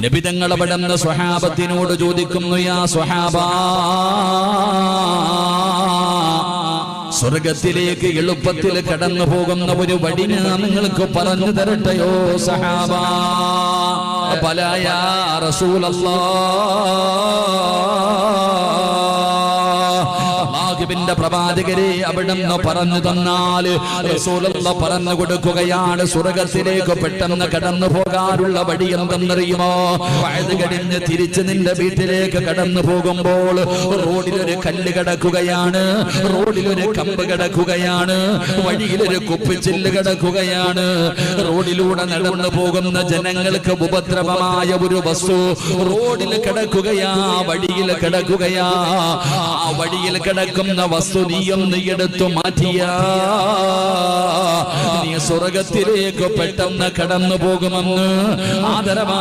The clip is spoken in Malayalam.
നബി തങ്ങൾ അവിടുന്ന് സ്വഹാബത്തിനോട് ചോദിക്കുന്നു, യാ സ്വഹാബാ, സ്വർഗത്തിലേക്ക് എളുപ്പത്തിൽ കടന്നു പോകുന്ന ഒരു വഴി ഞാൻ നിങ്ങൾക്ക് പറഞ്ഞു തരട്ടെയോ സഹാബാ? ബലാ യാ റസൂലല്ലാഹ്, പ്രവാചകരെ അവിടുന്ന് പറഞ്ഞു തന്നാൽ റസൂലുള്ളാഹ് പറഞ്ഞു കൊടുക്കുകയാണ്, സ്വർഗത്തിലേക്ക് പെട്ടെന്ന് കടന്നു പോകാനുള്ള വഴി എന്തെന്നറിയുമോ? വഅദ് കഴിഞ്ഞ് തിരിച്ച് നിന്റെ വീട്ടിലേക്ക് കടന്നു പോകുമ്പോൾ റോഡിലൊരു കല്ല് കിടക്കുകയാണ്, റോഡിലൊരു കമ്പ് കിടക്കുകയാണ്, വഴിയിലൊരു കുപ്പിച്ചില്ല് കിടക്കുകയാണ്. റോഡിലൂടെ നടന്നു പോകുന്ന ജനങ്ങൾക്ക് ഉപദ്രവമായ ഒരു വസ്തു റോഡിൽ കിടക്കുകയാ, വഴിയിൽ കിടക്കുകയാ. ആ വഴിയിൽ കിടക്കുന്ന വസ്തു നീയൊന്ന് എടുത്തു മാറ്റിയാ നീ സ്വർഗത്തിലേക്ക് പെട്ടെന്ന് കടന്നു പോകുമെന്ന് ആദരവാ